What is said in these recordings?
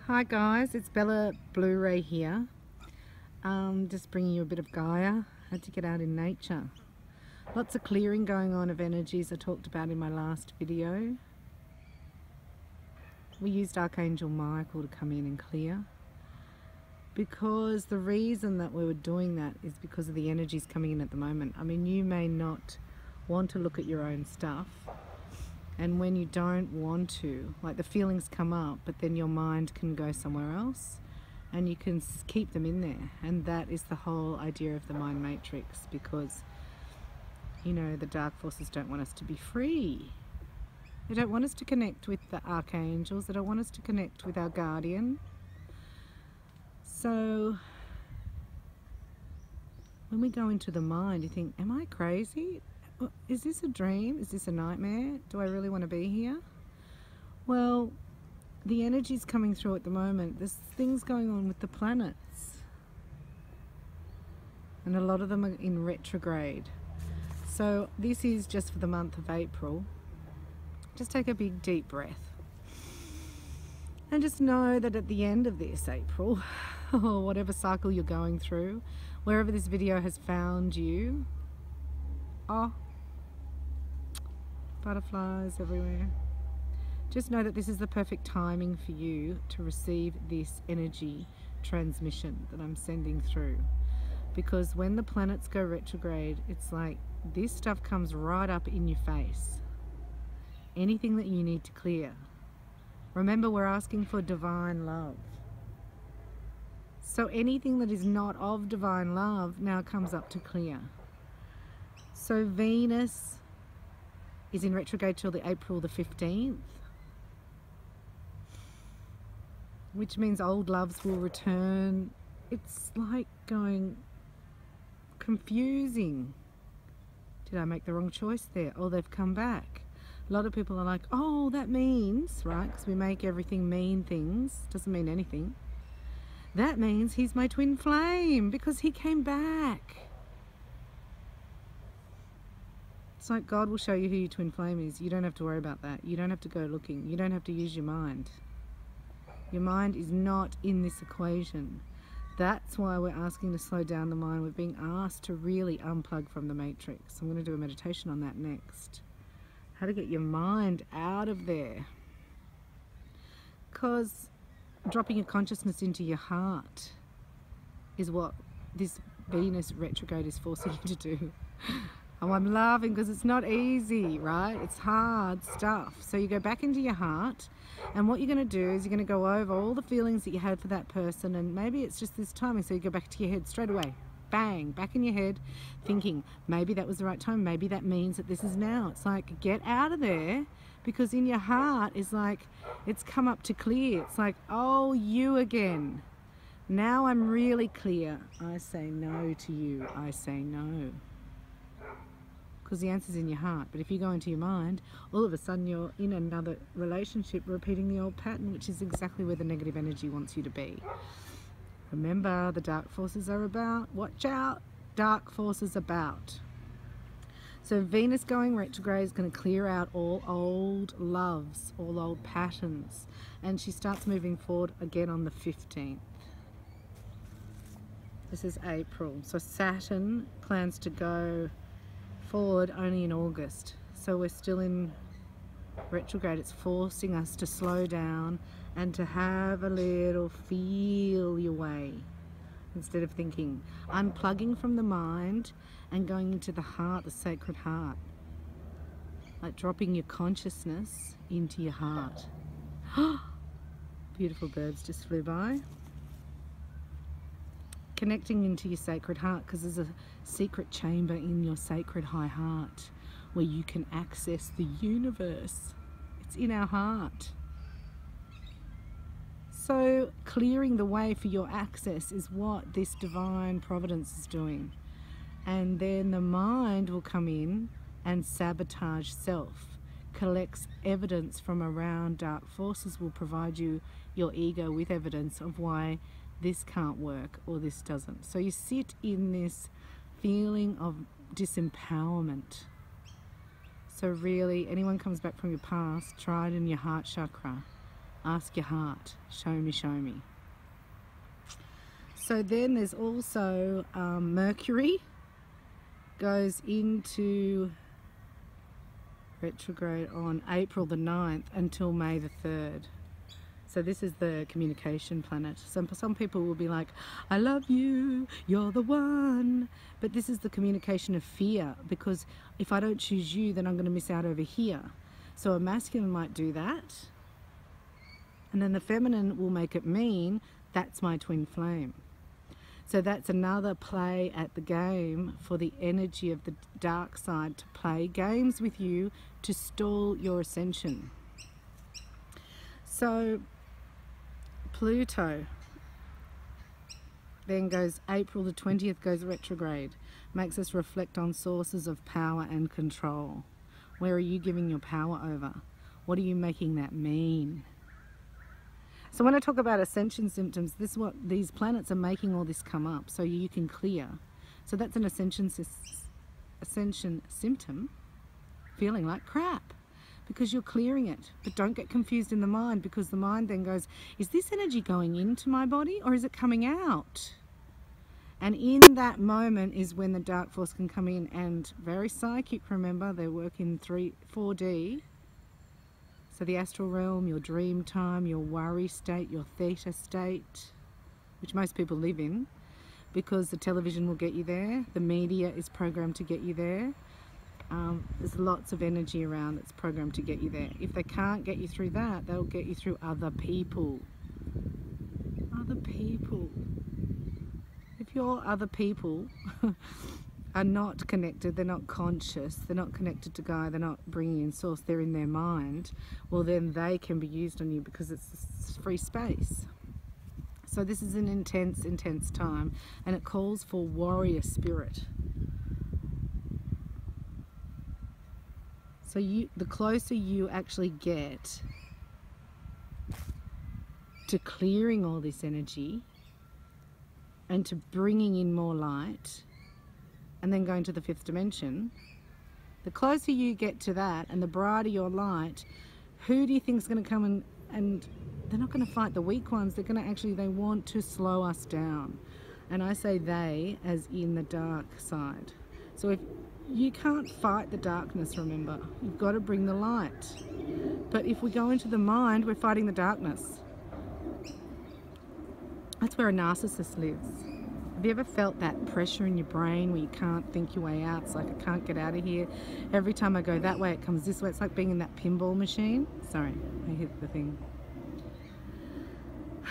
Hi guys, it's Bella Blu-ray here. Just bringing you a bit of Gaia. Had to get out in nature. Lots of clearing going on of energies I talked about in my last video. We used Archangel Michael to come in and clear. Because the reason that we were doing that is because of the energies coming in at the moment. I mean, you may not want to look at your own stuff. And when you don't want to, like the feelings come up, but then your mind can go somewhere else and you can keep them in there. And that is the whole idea of the mind matrix, because, you know, the dark forces don't want us to be free. They don't want us to connect with the archangels. They don't want us to connect with our guardian. So when we go into the mind, you think, am I crazy? Is this a dream? Is this a nightmare? Do I really want to be here? Well, the energy's coming through at the moment. There's things going on with the planets. And a lot of them are in retrograde. So this is just for the month of April. Just take a big deep breath. And just know that at the end of this April, or whatever cycle you're going through, wherever this video has found you, butterflies everywhere. Just know that this is the perfect timing for you to receive this energy transmission that I'm sending through. Because when the planets go retrograde, it's like this stuff comes right up in your face. Anything that you need to clear. Remember, we're asking for divine love. So anything that is not of divine love now comes up to clear. So Venus is in retrograde till the April the 15th, which means old loves will return. It's like going confusing. Did I make the wrong choice there? Oh, they've come back. A lot of people are like, oh, that means, right, because we make everything mean things, doesn't mean anything. That means he's my twin flame because he came back. It's like God will show you who your twin flame is. You don't have to worry about that. You don't have to go looking. You don't have to use your mind. Your mind is not in this equation. That's why we're asking to slow down the mind. We're being asked to really unplug from the matrix. I'm going to do a meditation on that next. How to get your mind out of there. Because dropping your consciousness into your heart is what this Venus retrograde is forcing you to do. Oh, I'm laughing because it's not easy, right? It's hard stuff. So you go back into your heart, and what you're going to do is you're going to go over all the feelings that you had for that person, and maybe it's just this timing, so you go back to your head straight away. Bang, back in your head, thinking, maybe that was the right time, maybe that means that this is now. It's like, get out of there, because in your heart is like, it's come up to clear. It's like, oh, you again. Now I'm really clear. I say no to you. I say no. Because the answer's in your heart. But if you go into your mind, all of a sudden you're in another relationship repeating the old pattern, which is exactly where the negative energy wants you to be. Remember, the dark forces are about. Watch out, dark forces about. So Venus going retrograde is going to clear out all old loves, all old patterns. And she starts moving forward again on the 15th. This is April. So Saturn plans to go forward only in August. So we're still in retrograde. It's forcing us to slow down and to have a little feel your way instead of thinking. Unplugging from the mind and going into the heart, the sacred heart. Like dropping your consciousness into your heart. Beautiful birds just flew by. Connecting into your sacred heart, because there's a secret chamber in your sacred high heart where you can access the universe. It's in our heart. So clearing the way for your access is what this divine providence is doing. And then the mind will come in and sabotage self, collects evidence from around. Dark forces will provide you, your ego, with evidence of why this can't work or this doesn't. So you sit in this feeling of disempowerment. So really, anyone comes back from your past, try it in your heart chakra. Ask your heart. Show me, show me. So then there's also Mercury goes into retrograde on April the 9th until May the 3rd. So this is the communication planet. Some people will be like, I love you, you're the one. But this is the communication of fear, because if I don't choose you, then I'm going to miss out over here. So a masculine might do that. And then the feminine will make it mean, that's my twin flame. So that's another play at the game for the energy of the dark side to play games with you to stall your ascension. So Pluto then goes, April the 20th goes retrograde, makes us reflect on sources of power and control. Where are you giving your power over? What are you making that mean? So when I talk about ascension symptoms, this is what these planets are making all this come up so you can clear. So that's an ascension symptom, feeling like crap, because you're clearing it. But don't get confused in the mind, because the mind then goes, is this energy going into my body or is it coming out? And in that moment is when the dark force can come in, and very psychic, remember, they work in 4D. So the astral realm, your dream time, your worry state, your theta state, which most people live in, because the television will get you there, the media is programmed to get you there. There's lots of energy around that's programmed to get you there. If they can't get you through that, they'll get you through other people. Other people. If your other people are not connected, they're not conscious, they're not connected to Gaia, they're not bringing in source, they're in their mind, well then they can be used on you, because it's free space. So this is an intense time, and it calls for warrior spirit. So the closer you actually get to clearing all this energy and to bringing in more light, and then going to the 5th dimension, the closer you get to that and the brighter your light, who do you think is going to come and they're not going to fight the weak ones, they're going to actually, they want to slow us down. And I say they as in the dark side. So if you can't fight the darkness, remember, you've got to bring the light. But if we go into the mind, we're fighting the darkness. That's where a narcissist lives. Have you ever felt that pressure in your brain where you can't think your way out? It's like, I can't get out of here. Every time I go that way, it comes this way. It's like being in that pinball machine. Sorry, I hit the thing. I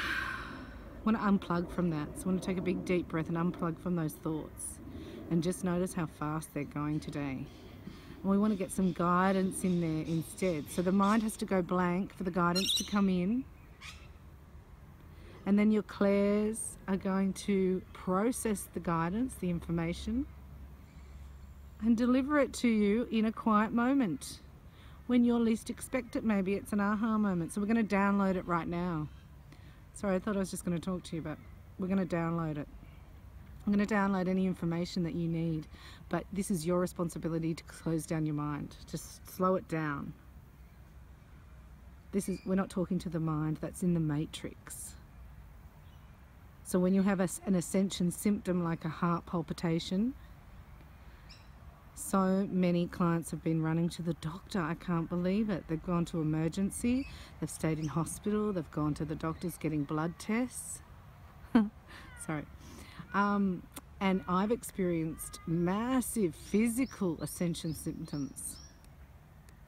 want to unplug from that. So I want to take a big deep breath and unplug from those thoughts. And just notice how fast they're going today. And we want to get some guidance in there instead. So the mind has to go blank for the guidance to come in. And then your clairs are going to process the guidance, the information, and deliver it to you in a quiet moment. When you're least expect it, maybe it's an aha moment. So we're going to download it right now. Sorry, I thought I was just going to talk to you, but we're going to download it. I'm going to download any information that you need, but this is your responsibility to close down your mind. Just slow it down. We're not talking to the mind, that's in the matrix. So when you have an ascension symptom like a heart palpitation, so many clients have been running to the doctor. I can't believe it. They've gone to emergency, they've stayed in hospital, they've gone to the doctors getting blood tests. Sorry. And I've experienced massive physical ascension symptoms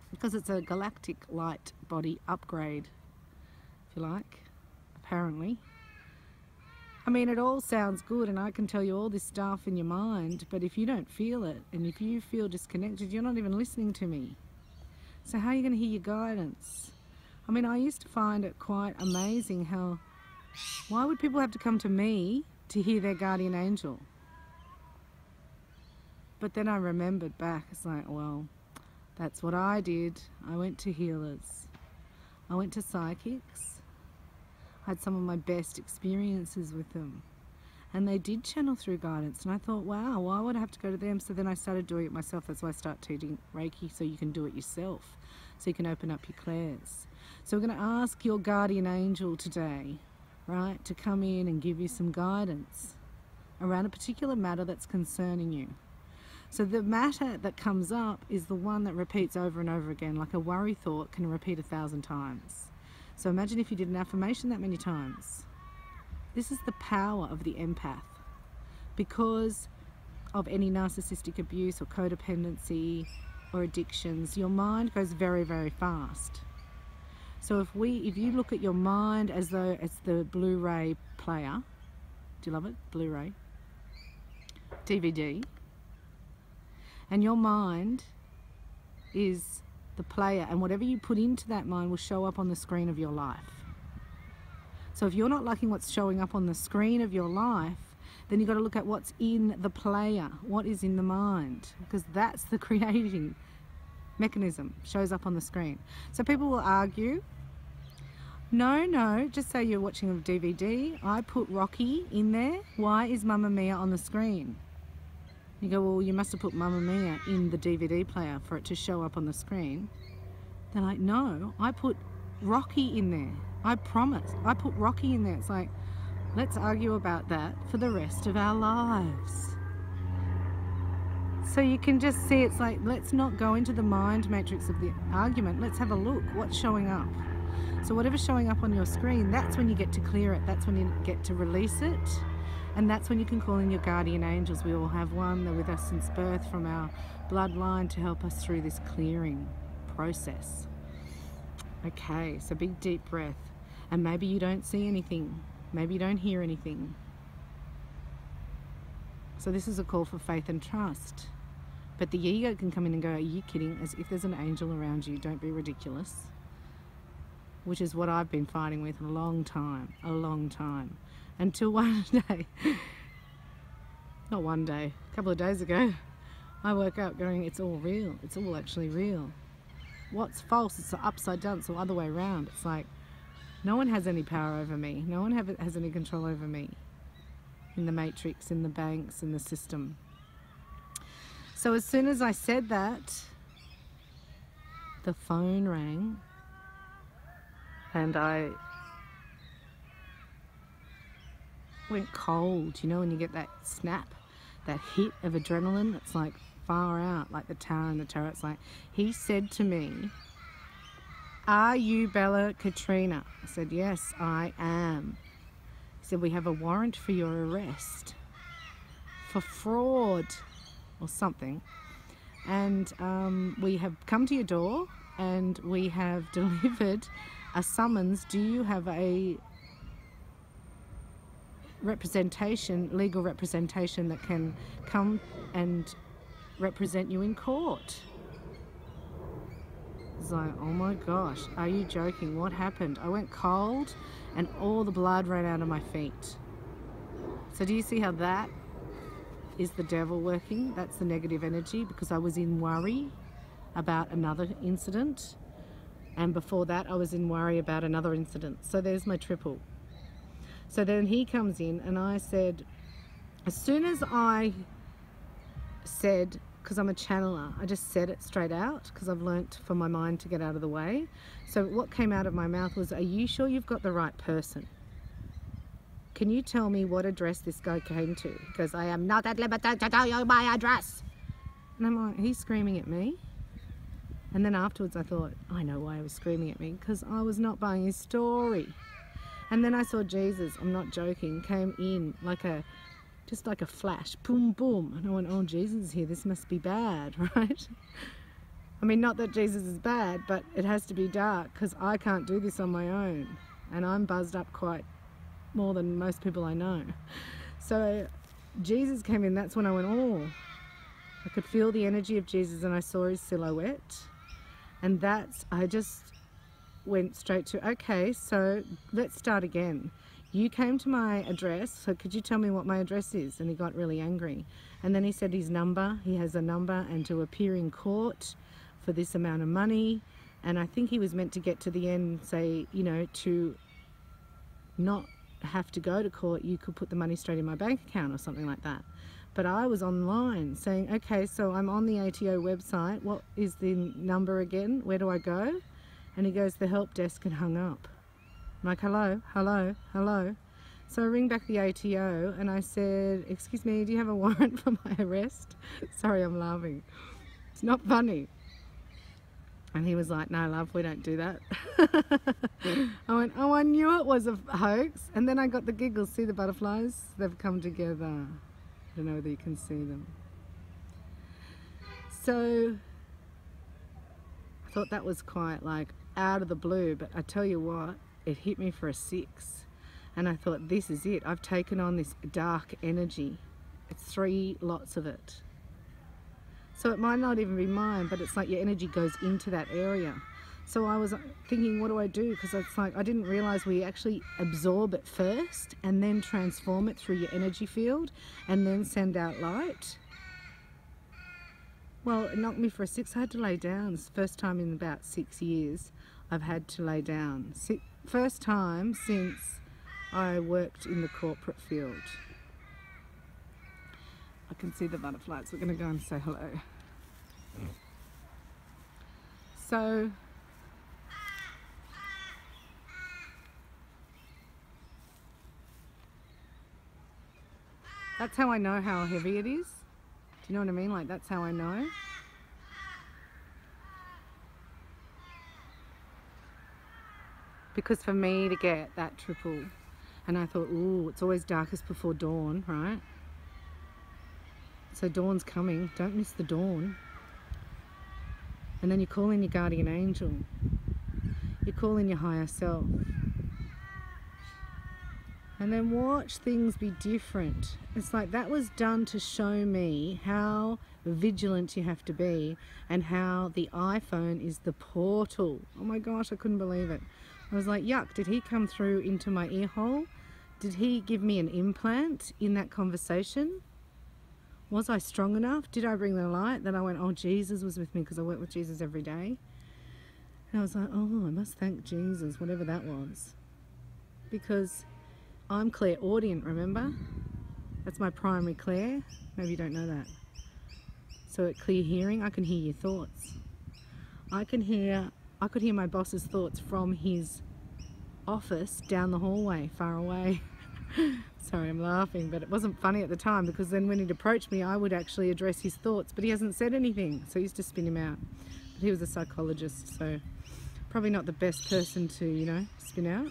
because it's a galactic light body upgrade, if you like, apparently. I mean, it all sounds good, and I can tell you all this stuff in your mind, but if you don't feel it, and if you feel disconnected, you're not even listening to me. So how are you going to hear your guidance? I mean, I used to find it quite amazing how, why would people have to come to me to hear their guardian angel? But then I remembered back, it's like, well, that's what I did. I went to healers. I went to psychics. I had some of my best experiences with them, and they did channel through guidance, and I thought, wow, why would I have to go to them? So then I started doing it myself. That's why I started teaching Reiki, so you can do it yourself, so you can open up your clairs. So we're going to ask your guardian angel today, right, to come in and give you some guidance around a particular matter that's concerning you. So the matter that comes up is the one that repeats over and over again, like a worry thought can repeat 1,000 times. So imagine if you did an affirmation that many times. This is the power of the empath. Because of any narcissistic abuse or codependency or addictions, your mind goes very, very fast. So if you look at your mind as though it's the Blu-ray player, do you love it? Blu-ray, DVD, and your mind is the player, and whatever you put into that mind will show up on the screen of your life. So if you're not liking what's showing up on the screen of your life, then you've got to look at what's in the player, what is in the mind, because that's the creating mechanism, shows up on the screen. So people will argue, no, just say you're watching a DVD, I put Rocky in there, why is Mamma Mia on the screen? You go, well, you must have put Mamma Mia in the DVD player for it to show up on the screen. They're like, no, I put Rocky in there. I promise, I put Rocky in there. It's like, let's argue about that for the rest of our lives. So you can just see, it's like, let's not go into the mind matrix of the argument. Let's have a look, what's showing up. So whatever's showing up on your screen, that's when you get to clear it. That's when you get to release it. And that's when you can call in your guardian angels. We all have one. They're with us since birth from our bloodline to help us through this clearing process. Okay, so big deep breath. And maybe you don't see anything. Maybe you don't hear anything. So this is a call for faith and trust. But the ego can come in and go, are you kidding? As if there's an angel around you. Don't be ridiculous. Which is what I've been fighting with a long time. Until one day, not one day, a couple of days ago, I woke up going, it's all real. It's all actually real. What's false? It's upside down. It's the other way around. It's like, no one has any power over me. No one has any control over me. In the matrix, in the banks, in the system. So as soon as I said that, the phone rang and I went cold. You know when you get that snap, that hit of adrenaline, it's like far out, like the tower and the terror. It's like, he said to me, are you Bella Katrina? I said, yes, I am. He said, we have a warrant for your arrest for fraud or something. And we have come to your door and we have delivered a summons. Do you have a representation, legal representation that can come and represent you in court? It's like, oh my gosh, are you joking? What happened? I went cold and all the blood ran out of my feet. So do you see how that is the devil working? That's the negative energy, because I was in worry about another incident, and before that I was in worry about another incident. So there's my triple. So then he comes in and I said, as soon as I said, because I'm a channeler, I just said it straight out because I've learnt for my mind to get out of the way. So what came out of my mouth was, are you sure you've got the right person? Can you tell me what address this guy came to? He goes, I am not at liberty to tell you my address. And I'm like, he's screaming at me. And then afterwards I thought, I know why he was screaming at me, because I was not buying his story. And then I saw Jesus, I'm not joking, came in like just like a flash, boom, boom. And I went, oh, Jesus is here, this must be bad, right? I mean, not that Jesus is bad, but it has to be dark because I can't do this on my own. And I'm buzzed up quite more than most people I know. So Jesus came in, that's when I went, oh, I could feel the energy of Jesus and I saw his silhouette. And I just went straight to, okay, so let's start again. You came to my address, so could you tell me what my address is? And he got really angry. And then he said his number, he has a number, and to appear in court for this amount of money. And I think he was meant to get to the end, say, you know, to not have to go to court, you could put the money straight in my bank account or something like that. But I was online saying, okay, so I'm on the ATO website. What is the number again? Where do I go? And he goes, the help desk, and hung up. I'm like, hello, hello, hello. So I ring back the ATO and I said, excuse me, do you have a warrant for my arrest? Sorry, I'm laughing. It's not funny. And he was like, no, love, we don't do that. I went, oh, I knew it was a hoax. And then I got the giggles. See the butterflies? They've come together. I don't know whether you can see them. So I thought that was quite like out of the blue, but I tell you what, it hit me for a 6. And I thought, this is it. I've taken on this dark energy. It's 3 lots of it. So it might not even be mine, but it's like your energy goes into that area. So I was thinking, what do I do? Because it's like, I didn't realize we actually absorb it first and then transform it through your energy field and then send out light. Well, it knocked me for a 6. I had to lay down. It's the first time in about 6 years I've had to lay down. First time since I worked in the corporate field. I can see the butterflies. We're going to go and say hello. So that's how I know how heavy it is. Do you know what I mean? Like, that's how I know. Because for me to get that triple, and I thought, ooh, it's always darkest before dawn, right? So dawn's coming, don't miss the dawn. And then you call in your guardian angel. You call in your higher self. And then watch things be different. It's like that was done to show me how vigilant you have to be and how the iPhone is the portal. Oh my gosh, I couldn't believe it. I was like, yuck, did he come through into my ear hole? Did he give me an implant in that conversation? Was I strong enough? Did I bring the light? Then I went, oh, Jesus was with me because I work with Jesus every day. And I was like, oh, I must thank Jesus, whatever that was. Because I'm clairaudient, remember? That's my primary clair. Maybe you don't know that. So at clear hearing, I can hear your thoughts. I could hear my boss's thoughts from his office down the hallway, far away. Sorry, I'm laughing, but it wasn't funny at the time because then when he'd approach me, I would actually address his thoughts, but he hasn't said anything, so I used to spin him out. But he was a psychologist, so probably not the best person to, you know, spin out.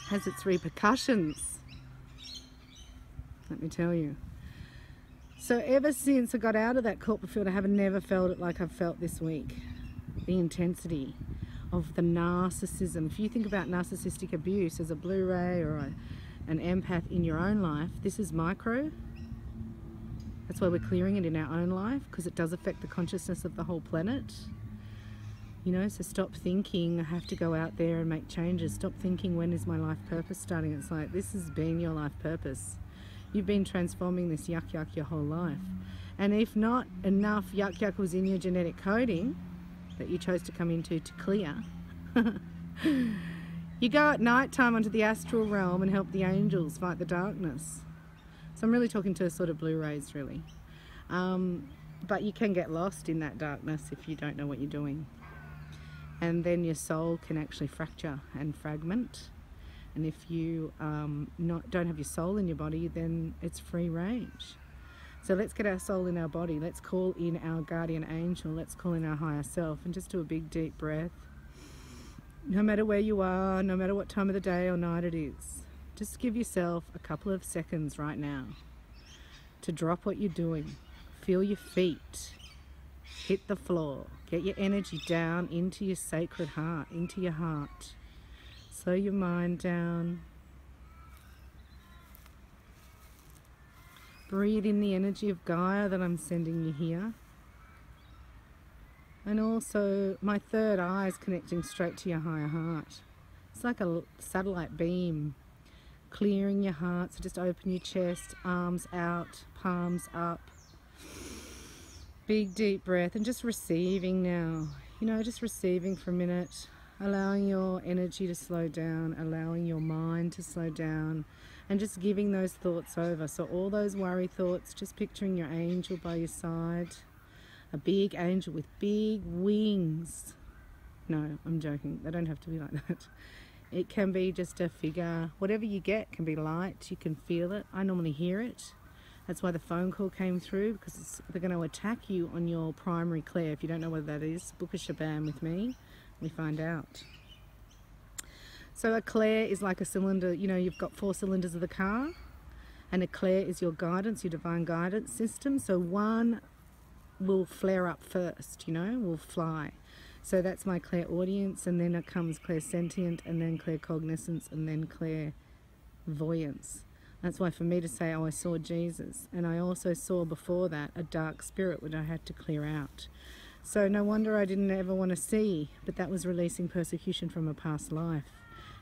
Has its repercussions, let me tell you. So ever since I got out of that corporate field, I have never felt it like I've felt this week. The intensity of the narcissism. If you think about narcissistic abuse as a Blu-ray or an empath in your own life, this is micro. That's why we're clearing it in our own life, because it does affect the consciousness of the whole planet. You know, so stop thinking I have to go out there and make changes. Stop thinking, when is my life purpose starting? It's like, this has been your life purpose. You've been transforming this yuck yuck your whole life. And if not enough yuck yuck was in your genetic coding that you chose to come into to clear, you go at night time onto the astral realm and help the angels fight the darkness. So I'm really talking to sort of Blu-rays, really. But you can get lost in that darkness if you don't know what you're doing. And then your soul can actually fracture and fragment. And if you don't have your soul in your body, then it's free range. So let's get our soul in our body. Let's call in our guardian angel. Let's call in our higher self and just do a big deep breath. No matter where you are, no matter what time of the day or night it is, just give yourself a couple of seconds right now to drop what you're doing. Feel your feet hit the floor. Get your energy down into your sacred heart, into your heart. Slow your mind down. Breathe in the energy of Gaia that I'm sending you here. And also my third eye is connecting straight to your higher heart. It's like a satellite beam clearing your heart. So just open your chest, arms out, palms up. Big deep breath and just receiving now. You know, just receiving for a minute. Allowing your energy to slow down, allowing your mind to slow down, and just giving those thoughts over. So all those worry thoughts, just picturing your angel by your side, a big angel with big wings, No, I'm joking. They don't have to be like that. It can be just a figure. Whatever you get can be light. You can feel it. I normally hear it. That's why the phone call came through, because they're going to attack you on your primary clair. If you don't know what that is, book a shabam with me. We find out. So a clair is like a cylinder. You know, you've got 4 cylinders of the car, and a clair is your guidance, your divine guidance system. So one will flare up first, you know, will fly. So that's my clairaudience, and then it comes clairsentient, and then claircognizance, and then clairvoyance. That's why for me to say, oh, I saw Jesus, and I also saw before that a dark spirit which I had to clear out. So no wonder I didn't ever want to see, but that was releasing persecution from a past life,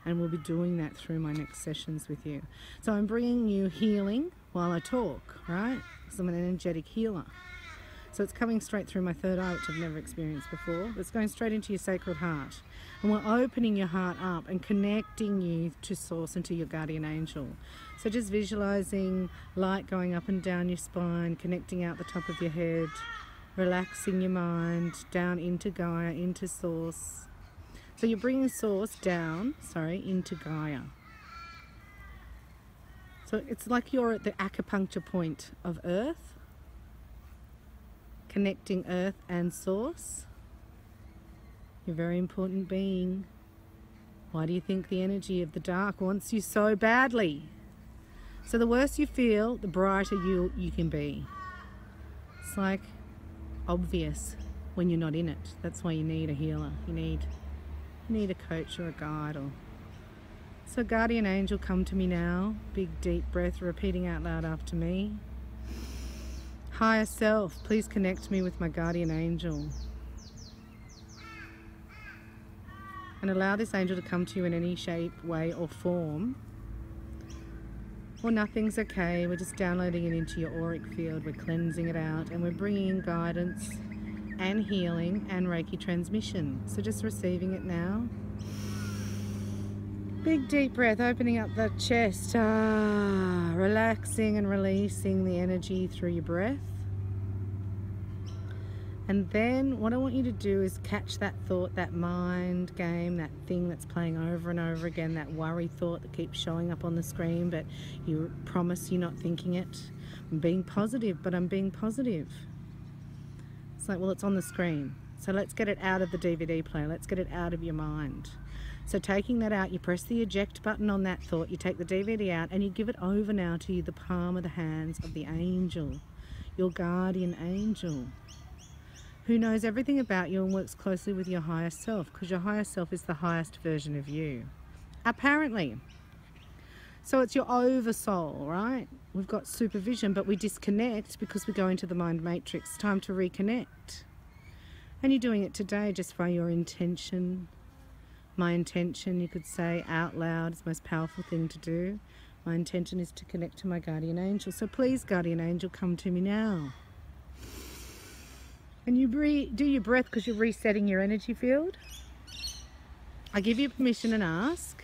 and we'll be doing that through my next sessions with you. So I'm bringing you healing while I talk, right? Because I'm an energetic healer. So it's coming straight through my third eye, which I've never experienced before. But it's going straight into your sacred heart. And we're opening your heart up and connecting you to Source and to your guardian angel. So just visualizing light going up and down your spine, connecting out the top of your head, relaxing your mind, down into Gaia, into Source. So you're bringing Source down, into Gaia. So it's like you're at the acupuncture point of Earth, connecting Earth and Source. You're a very important being. Why do you think the energy of the dark wants you so badly? So the worse you feel, the brighter you can be. It's like obvious when you're not in it. That's why you need a healer. You need a coach or a guide. So guardian angel, come to me now. Big deep breath, repeating out loud after me. Higher self, please connect me with my guardian angel. And allow this angel to come to you in any shape, way or form. Or nothing's okay, we're just downloading it into your auric field, we're cleansing it out, and we're bringing in guidance and healing and Reiki transmission. So just receiving it now. Big deep breath, opening up the chest, relaxing and releasing the energy through your breath. And then what I want you to do is catch that thought, that mind game, that thing that's playing over and over again, that worry thought that keeps showing up on the screen, but you promise you're not thinking it. I'm being positive, but I'm being positive. It's like, well, it's on the screen. So let's get it out of the DVD player. Let's get it out of your mind. So taking that out, you press the eject button on that thought, you take the DVD out, and you give it over now to the palm of the hands of the angel, your guardian angel, who knows everything about you and works closely with your higher self, because your higher self is the highest version of you, apparently. So it's your oversoul, right? We've got supervision, but we disconnect because we go into the mind matrix. Time to reconnect. And you're doing it today just by your intention. My intention, you could say out loud, is the most powerful thing to do. My intention is to connect to my guardian angel. So please, guardian angel, come to me now. And you do your breath because you're resetting your energy field. I give you permission and ask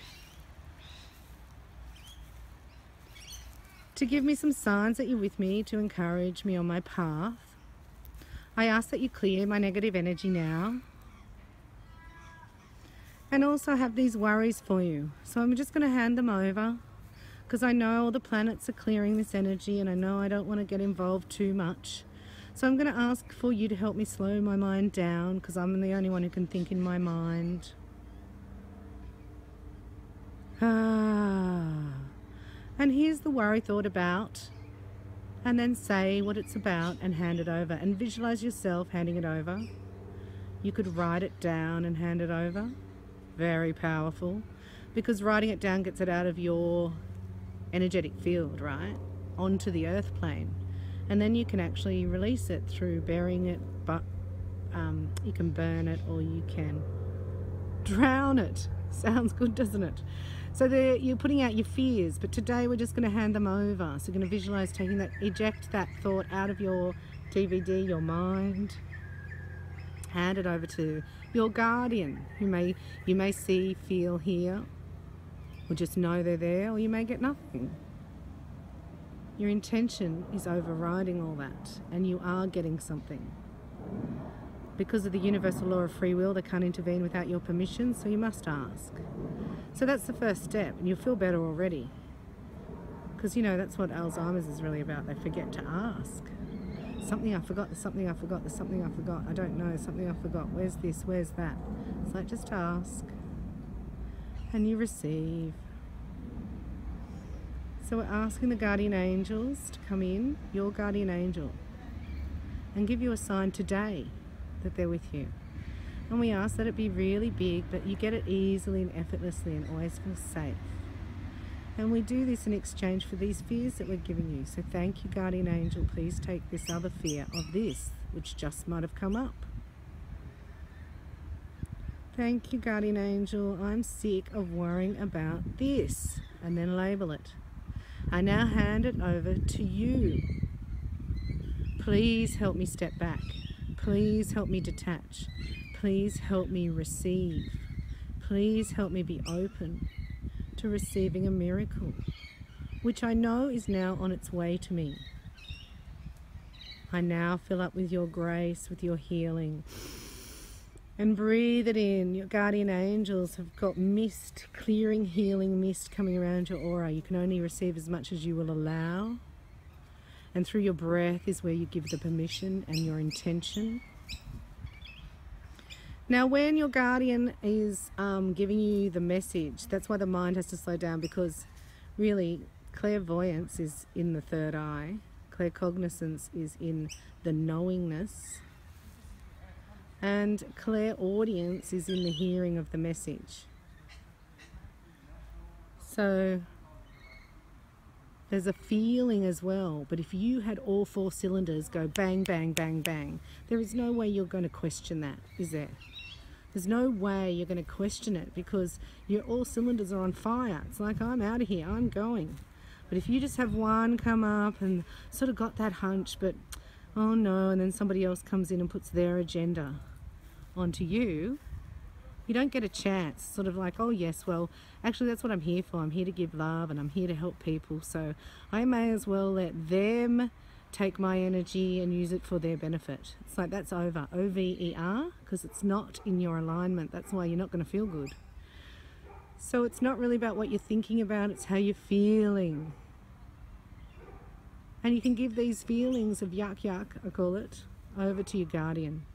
to give me some signs that you're with me, to encourage me on my path. I ask that you clear my negative energy now. And also have these worries for you. So I'm just going to hand them over, because I know all the planets are clearing this energy, and I know I don't want to get involved too much. So I'm going to ask for you to help me slow my mind down, because I'm the only one who can think in my mind. And here's the worry thought about, and then say what it's about and hand it over, and visualize yourself handing it over. You could write it down and hand it over. Very powerful, because writing it down gets it out of your energetic field, right, onto the earth plane, and then you can actually release it through burying it, but you can burn it or you can drown it. Sounds good, doesn't it? So you're putting out your fears, but today we're just going to hand them over. So you're going to visualize taking that, eject that thought out of your DVD, your mind, hand it over to your guardian, who you may see, feel, hear, or just know they're there, or you may get nothing. Your intention is overriding all that, and you are getting something. because of the universal law of free will, they can't intervene without your permission, so you must ask. So that's the first step, and you'll feel better already. Because, you know, that's what Alzheimer's is really about. They forget to ask. Something I forgot, there's something I forgot, there's something I forgot. I don't know, something I forgot. Where's this, where's that? It's like, just ask. And you receive. So we're asking the guardian angels to come in, your guardian angel, and give you a sign today that they're with you. And we ask that it be really big, but you get it easily and effortlessly and always feel safe. And we do this in exchange for these fears that we're giving you. So thank you, guardian angel. Please take this other fear of this, which just might have come up. Thank you, guardian angel. I'm sick of worrying about this. And then label it. I now hand it over to you. Please help me step back. Please help me detach. Please help me receive. Please help me be open to receiving a miracle, which I know is now on its way to me. I now fill up with your grace, with your healing, and breathe it in. Your guardian angels have got mist, clearing, healing mist coming around your aura. You can only receive as much as you will allow. And through your breath is where you give the permission and your intention. Now, when your guardian is giving you the message, that's why the mind has to slow down, because really clairvoyance is in the third eye. Claircognizance is in the knowingness. And clairaudience is in the hearing of the message. So there's a feeling as well, but if you had all 4 cylinders go bang, bang, bang, bang, there is no way you're going to question that, is there? There's no way you're going to question it, because all cylinders are on fire. It's like, I'm out of here, I'm going. But if you just have one come up and sort of got that hunch, but oh no, and then somebody else comes in and puts their agenda onto you, you don't get a chance. Sort of like, oh yes, well, actually that's what I'm here for. I'm here to give love and I'm here to help people. So I may as well let them take my energy and use it for their benefit. It's like, that's over. O-V-E-R, because it's not in your alignment. That's why you're not going to feel good. So it's not really about what you're thinking about, it's how you're feeling. And you can give these feelings of yuck yuck, I call it, over to your guardian.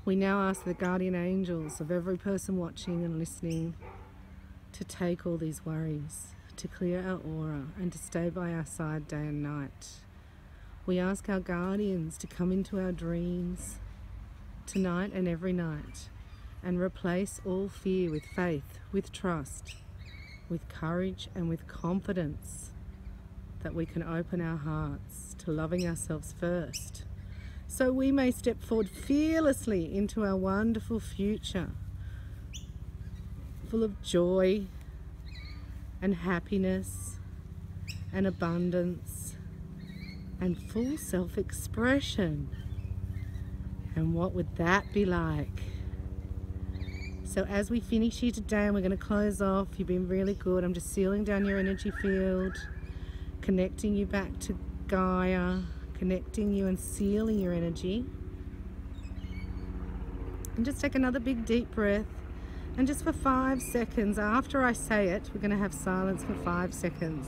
We now ask the guardian angels of every person watching and listening to take all these worries, to clear our aura and to stay by our side day and night. We ask our guardians to come into our dreams tonight and every night and replace all fear with faith, with trust, with courage and with confidence that we can open our hearts to loving ourselves first, so we may step forward fearlessly into our wonderful future, full of joy and happiness and abundance and full self-expression. And what would that be like? So as we finish here today, and we're going to close off, you've been really good. I'm just sealing down your energy field, connecting you back to Gaia, connecting you and sealing your energy. And just take another big deep breath, and just for 5 seconds after I say it, we're going to have silence for 5 seconds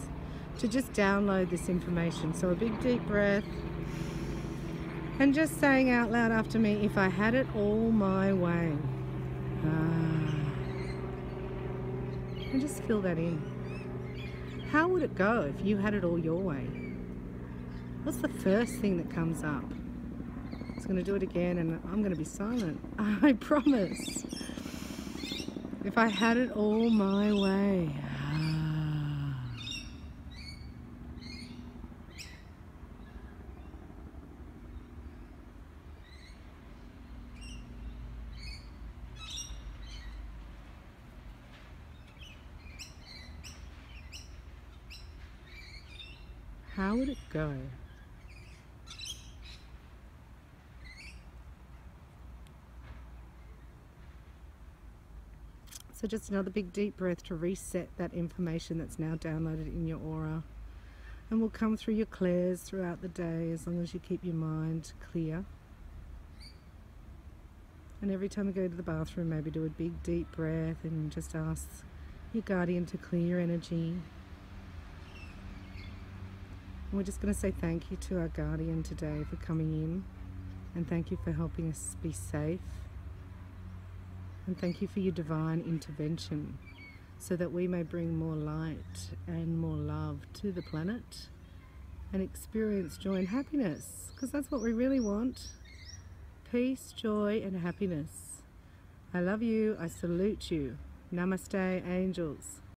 to just download this information. So a big deep breath, and just saying out loud after me, if I had it all my way. And just fill that in. How would it go if you had it all your way? What's the first thing that comes up? I'm just going to do it again, and I'm going to be silent. I promise. If I had it all my way. How would it go? So just another big deep breath to reset that information that's now downloaded in your aura. And we'll come through your clairs throughout the day as long as you keep your mind clear. And every time you go to the bathroom, maybe do a big deep breath and just ask your guardian to clear your energy. And we're just going to say thank you to our guardian today for coming in, and thank you for helping us be safe, and thank you for your divine intervention so that we may bring more light and more love to the planet and experience joy and happiness, because that's what we really want. Peace, joy and happiness. I love you. I salute you. Namaste, angels.